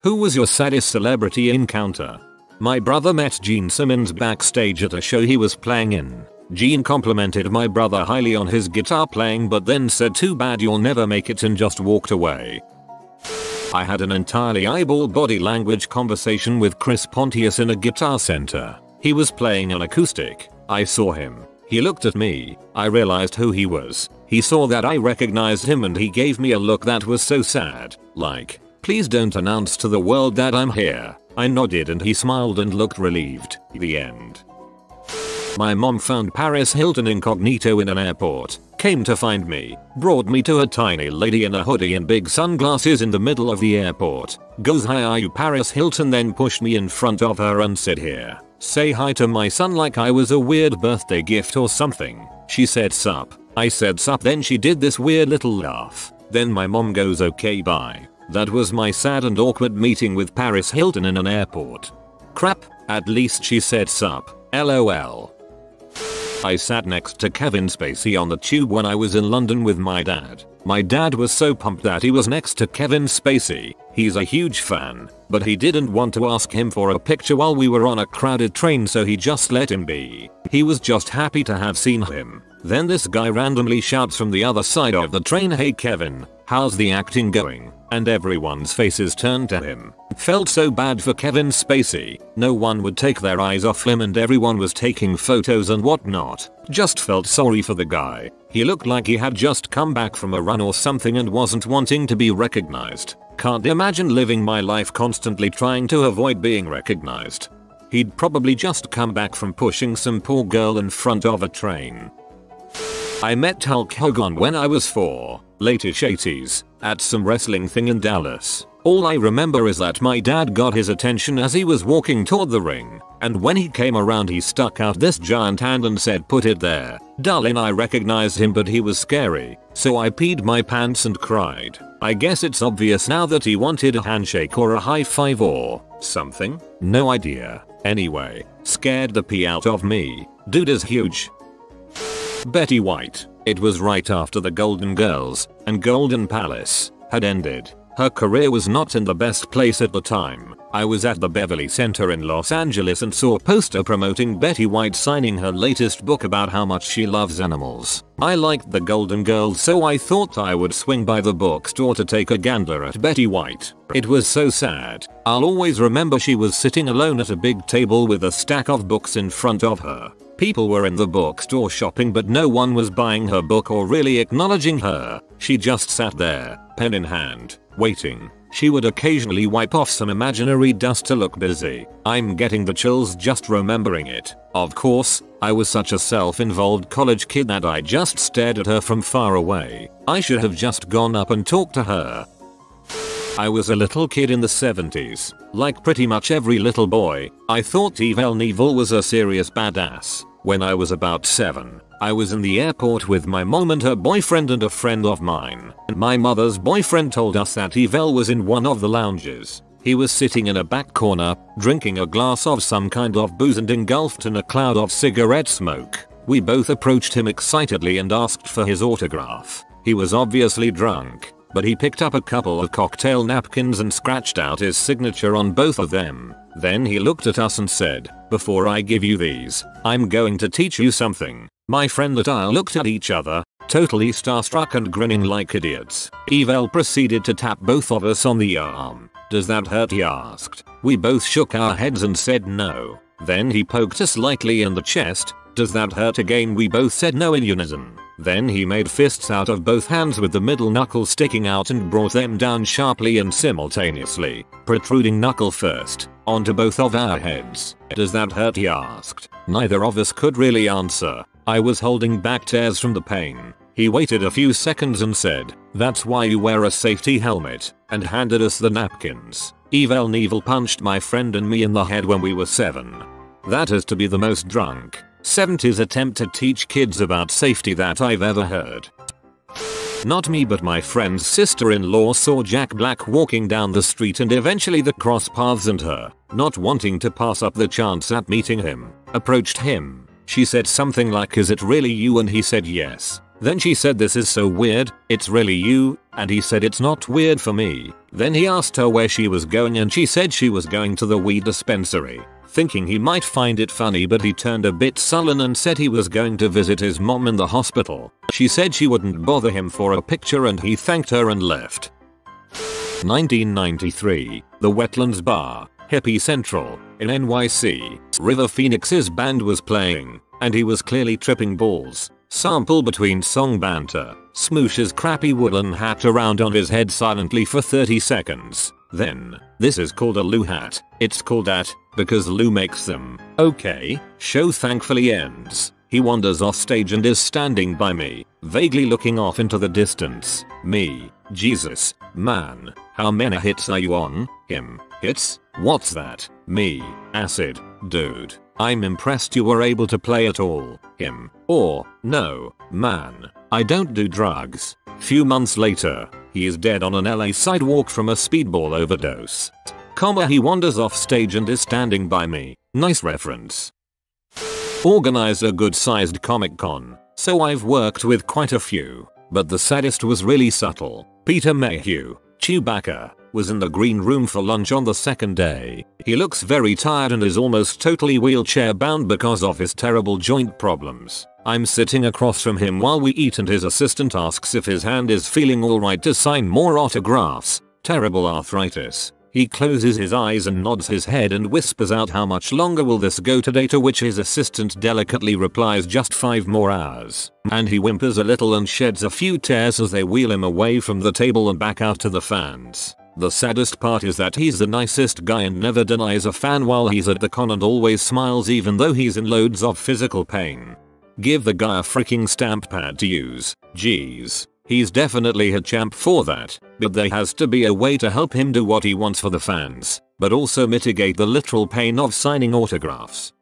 Who was your saddest celebrity encounter? My brother met Gene Simmons backstage at a show he was playing in. Gene complimented my brother highly on his guitar playing but then said too bad you'll never make it and just walked away. I had an entirely eyeball body language conversation with Chris Pontius in a guitar center. He was playing an acoustic. I saw him. He looked at me. I realized who he was. He saw that I recognized him and he gave me a look that was so sad. Like, please don't announce to the world that I'm here. I nodded and he smiled and looked relieved. The end. My mom found Paris Hilton incognito in an airport, came to find me, brought me to a tiny lady in a hoodie and big sunglasses in the middle of the airport, goes hi are you Paris Hilton, then pushed me in front of her and said here, say hi to my son like I was a weird birthday gift or something. She said sup. I said sup, then she did this weird little laugh. Then my mom goes okay bye. That was my sad and awkward meeting with Paris Hilton in an airport. Crap, at least she said sup, lol. I sat next to Kevin Spacey on the tube when I was in London with my dad. My dad was so pumped that he was next to Kevin Spacey. He's a huge fan, but he didn't want to ask him for a picture while we were on a crowded train, so he just let him be. He was just happy to have seen him. Then this guy randomly shouts from the other side of the train, hey Kevin, how's the acting going? And everyone's faces turned to him. Felt so bad for Kevin Spacey. No one would take their eyes off him and everyone was taking photos and whatnot. Just felt sorry for the guy. He looked like he had just come back from a run or something and wasn't wanting to be recognized. Can't imagine living my life constantly trying to avoid being recognized. He'd probably just come back from pushing some poor girl in front of a train. I met Hulk Hogan when I was 4, late-ish 80s, at some wrestling thing in Dallas. All I remember is that my dad got his attention as he was walking toward the ring, and when he came around he stuck out this giant hand and said put it there. Darling, I recognized him but he was scary, so I peed my pants and cried. I guess it's obvious now that he wanted a handshake or a high five or something? No idea. Anyway, scared the pee out of me. Dude is huge. Betty White. It was right after the Golden Girls and Golden Palace had ended. Her career was not in the best place at the time. I was at the Beverly Center in Los Angeles and saw a poster promoting Betty White signing her latest book about how much she loves animals. I liked the Golden Girls, so I thought I would swing by the bookstore to take a gander at Betty White. It was so sad. I'll always remember she was sitting alone at a big table with a stack of books in front of her. People were in the bookstore shopping but no one was buying her book or really acknowledging her. She just sat there, pen in hand, waiting. She would occasionally wipe off some imaginary dust to look busy. I'm getting the chills just remembering it. Of course, I was such a self-involved college kid that I just stared at her from far away. I should have just gone up and talked to her. I was a little kid in the 70s. Like pretty much every little boy, I thought Evel Knievel was a serious badass. When I was about 7, I was in the airport with my mom and her boyfriend and a friend of mine. My mother's boyfriend told us that Evel was in one of the lounges. He was sitting in a back corner, drinking a glass of some kind of booze and engulfed in a cloud of cigarette smoke. We both approached him excitedly and asked for his autograph. He was obviously drunk, but he picked up a couple of cocktail napkins and scratched out his signature on both of them. Then he looked at us and said, "Before I give you these, I'm going to teach you something." My friend and I looked at each other, totally starstruck and grinning like idiots. Evel proceeded to tap both of us on the arm. "Does that hurt?" he asked. We both shook our heads and said no. Then he poked us lightly in the chest. "Does that hurt?" again. We both said no in unison. Then he made fists out of both hands with the middle knuckle sticking out and brought them down sharply and simultaneously, protruding knuckle first, onto both of our heads. "Does that hurt?" he asked. Neither of us could really answer. I was holding back tears from the pain. He waited a few seconds and said, "That's why you wear a safety helmet," and handed us the napkins. Evel Knievel punched my friend and me in the head when we were 7. That has to be the most drunk 70s attempt to teach kids about safety that I've ever heard. Not me, but my friend's sister-in-law saw Jack Black walking down the street and eventually they crossed paths, and her, not wanting to pass up the chance at meeting him, approached him. She said something like, "Is it really you?" and he said yes. Then she said, "This is so weird, it's really you," and he said, "It's not weird for me." Then he asked her where she was going and she said she was going to the weed dispensary. Thinking he might find it funny, but he turned a bit sullen and said he was going to visit his mom in the hospital. She said she wouldn't bother him for a picture and he thanked her and left. 1993, the Wetlands Bar, Hippie Central, in NYC. River Phoenix's band was playing, and he was clearly tripping balls. Sample between song banter, smoosh his crappy woolen hat around on his head silently for 30 seconds. Then, this is called a Lou hat. It's called that because Lou makes them. Okay, show thankfully ends. He wanders off stage and is standing by me, vaguely looking off into the distance. Me, Jesus, man, how many hits are you on? Him, hits? What's that? Me, acid, dude. I'm impressed you were able to play at all. Him, or, no, man, I don't do drugs. Few months later, he is dead on an LA sidewalk from a speedball overdose. He wanders off stage and is standing by me. Nice reference. Organize a good sized Comic Con, so I've worked with quite a few, but the saddest was really subtle. Peter Mayhew, Chewbacca, was in the green room for lunch on the second day. He looks very tired and is almost totally wheelchair bound because of his terrible joint problems. I'm sitting across from him while we eat and his assistant asks if his hand is feeling alright to sign more autographs. Terrible arthritis. He closes his eyes and nods his head and whispers out, how much longer will this go today, to which his assistant delicately replies, just 5 more hours. And he whimpers a little and sheds a few tears as they wheel him away from the table and back out to the fans. The saddest part is that he's the nicest guy and never denies a fan while he's at the con and always smiles even though he's in loads of physical pain. Give the guy a freaking stamp pad to use. Jeez. He's definitely a champ for that, but there has to be a way to help him do what he wants for the fans, but also mitigate the literal pain of signing autographs.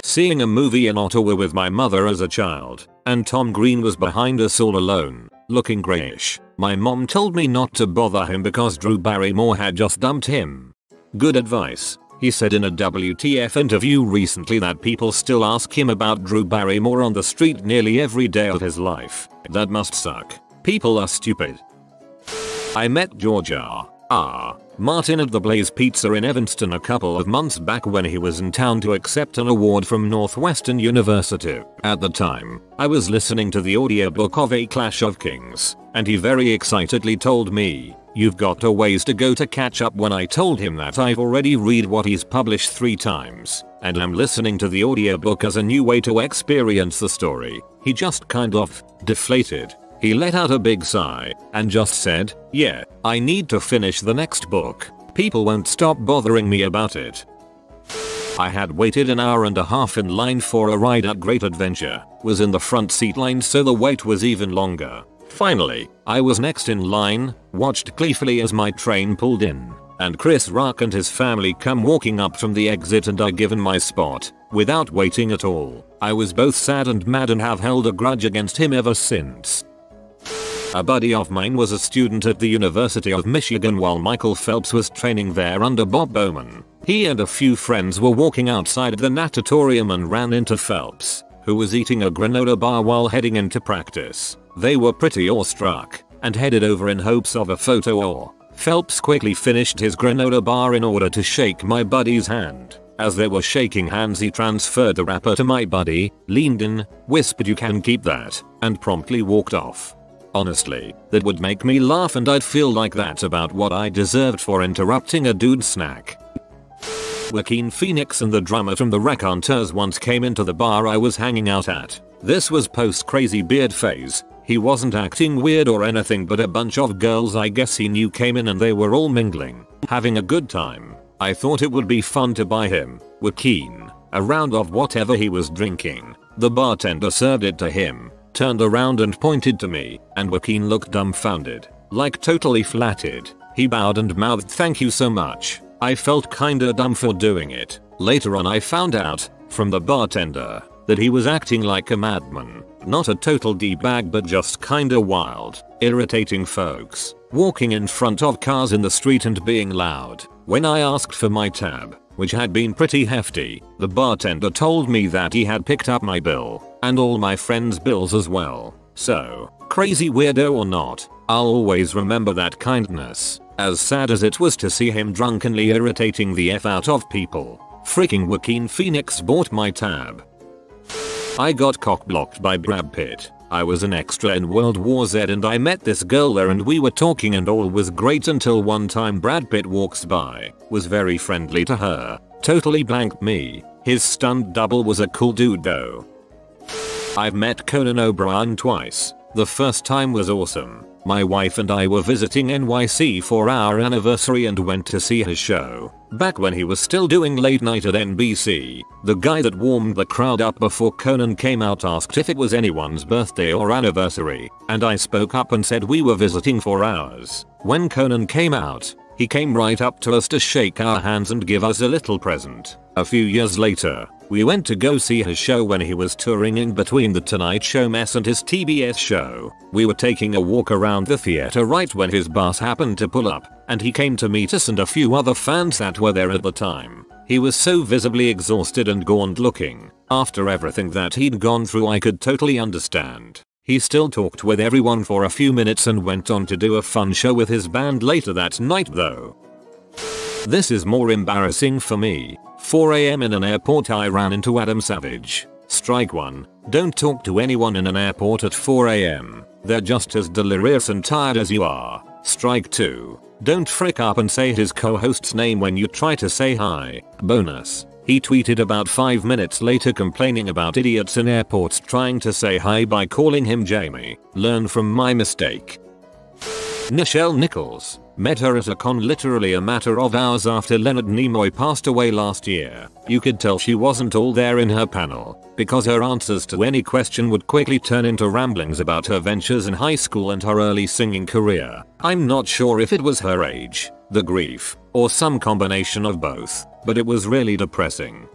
Seeing a movie in Ottawa with my mother as a child, and Tom Green was behind us all alone, looking grayish. My mom told me not to bother him because Drew Barrymore had just dumped him. Good advice. He said in a WTF interview recently that people still ask him about Drew Barrymore on the street nearly every day of his life. That must suck. People are stupid. I met George R. Martin at the Blaze Pizza in Evanston a couple of months back when he was in town to accept an award from Northwestern University. At the time, I was listening to the audiobook of A Clash of Kings, and he very excitedly told me, "You've got a ways to go to catch up." When I told him that I've already read what he's published 3 times, and I'm listening to the audiobook as a new way to experience the story, he just kind of deflated. He let out a big sigh and just said, "Yeah, I need to finish the next book. People won't stop bothering me about it." I had waited an hour and a half in line for a ride at Great Adventure, was in the front seat line so the wait was even longer. Finally, I was next in line, watched gleefully as my train pulled in, and Chris Rock and his family come walking up from the exit and I given my spot, without waiting at all. I was both sad and mad and have held a grudge against him ever since. A buddy of mine was a student at the University of Michigan while Michael Phelps was training there under Bob Bowman. He and a few friends were walking outside the natatorium and ran into Phelps, who was eating a granola bar while heading into practice. They were pretty awestruck and headed over in hopes of a photo or. Phelps quickly finished his granola bar in order to shake my buddy's hand. As they were shaking hands, he transferred the wrapper to my buddy, leaned in, whispered, "You can keep that," and promptly walked off. Honestly, that would make me laugh and I'd feel like that's about what I deserved for interrupting a dude's snack. Joaquin Phoenix and the drummer from the Raconteurs once came into the bar I was hanging out at. This was post crazy beard phase. He wasn't acting weird or anything, but a bunch of girls I guess he knew came in and they were all mingling, having a good time. I thought it would be fun to buy him, Joaquin, a round of whatever he was drinking. The bartender served it to him, turned around and pointed to me, and Joaquin looked dumbfounded, like totally flattered. He bowed and mouthed, "Thank you so much." I felt kinda dumb for doing it. Later on I found out, from the bartender, that he was acting like a madman. Not a total D-bag but just kinda wild, irritating folks, walking in front of cars in the street and being loud. When I asked for my tab, which had been pretty hefty, the bartender told me that he had picked up my bill, and all my friends' bills as well. So, crazy weirdo or not, I'll always remember that kindness, as sad as it was to see him drunkenly irritating the F out of people. Freaking Joaquin Phoenix bought my tab. I got cock-blocked by Brad Pitt. I was an extra in World War Z and I met this girl there and we were talking and all was great until one time Brad Pitt walks by, was very friendly to her, totally blanked me. His stunt double was a cool dude though. I've met Conan O'Brien twice. The first time was awesome. My wife and I were visiting NYC for our anniversary and went to see his show. Back when he was still doing late night at NBC, the guy that warmed the crowd up before Conan came out asked if it was anyone's birthday or anniversary, and I spoke up and said we were visiting for ours. When Conan came out, he came right up to us to shake our hands and give us a little present. A few years later, we went to go see his show when he was touring in between The Tonight Show mess and his TBS show. We were taking a walk around the theater right when his bus happened to pull up, and he came to meet us and a few other fans that were there at the time. He was so visibly exhausted and gaunt looking. After everything that he'd gone through, I could totally understand. He still talked with everyone for a few minutes and went on to do a fun show with his band later that night though. This is more embarrassing for me. 4 AM in an airport, I ran into Adam Savage. Strike 1. Don't talk to anyone in an airport at 4 AM. They're just as delirious and tired as you are. Strike 2. Don't frick up and say his co-host's name when you try to say hi. Bonus. He tweeted about 5 minutes later complaining about idiots in airports trying to say hi by calling him Jamie. Learn from my mistake. Nichelle Nichols. Met her at a con literally a matter of hours after Leonard Nimoy passed away last year. You could tell she wasn't all there in her panel, because her answers to any question would quickly turn into ramblings about her ventures in high school and her early singing career. I'm not sure if it was her age, the grief, or some combination of both, but it was really depressing.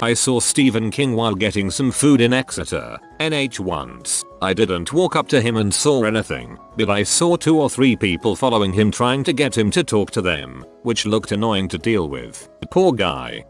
I saw Stephen King while getting some food in Exeter, NH once. I didn't walk up to him and saw anything, but I saw 2 or 3 people following him trying to get him to talk to them, which looked annoying to deal with. Poor guy.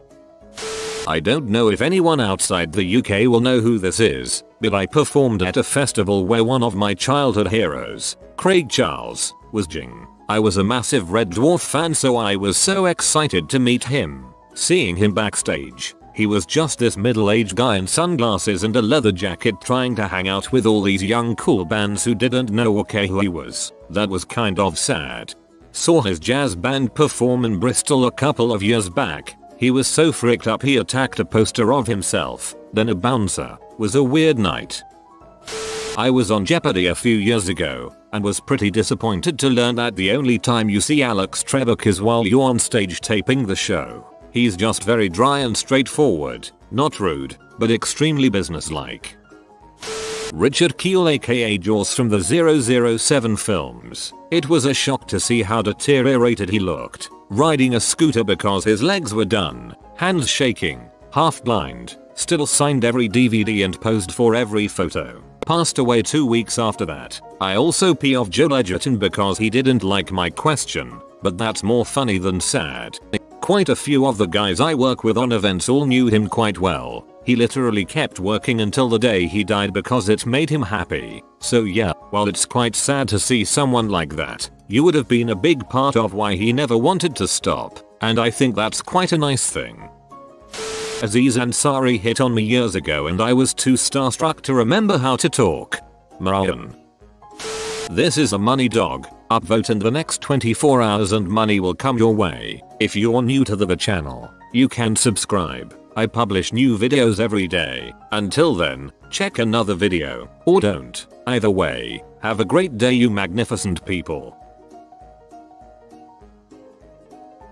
I don't know if anyone outside the UK will know who this is, but I performed at a festival where one of my childhood heroes, Craig Charles, was jing. I was a massive Red Dwarf fan, so I was so excited to meet him. Seeing him backstage, he was just this middle-aged guy in sunglasses and a leather jacket trying to hang out with all these young cool bands who didn't know or care who he was. That was kind of sad. Saw his jazz band perform in Bristol a couple of years back. He was so freaked up he attacked a poster of himself, then a bouncer. Was a weird night. I was on Jeopardy a few years ago, and was pretty disappointed to learn that the only time you see Alex Trebek is while you're on stage taping the show. He's just very dry and straightforward, not rude, but extremely businesslike. Richard Kiel aka Jaws from the 007 films. It was a shock to see how deteriorated he looked, riding a scooter because his legs were done, hands shaking, half blind, still signed every DVD and posed for every photo. Passed away 2 weeks after that. I also pee off Joe Edgerton because he didn't like my question, but that's more funny than sad. Quite a few of the guys I work with on events all knew him quite well. He literally kept working until the day he died because it made him happy. So yeah, while it's quite sad to see someone like that, you would have been a big part of why he never wanted to stop, and I think that's quite a nice thing. Aziz Ansari hit on me years ago and I was too starstruck to remember how to talk. Marion. This is a money dog. Upvote in the next 24 hours and money will come your way. If you're new to the channel, you can subscribe. I publish new videos every day. Until then, check another video, or don't. Either way, have a great day you magnificent people.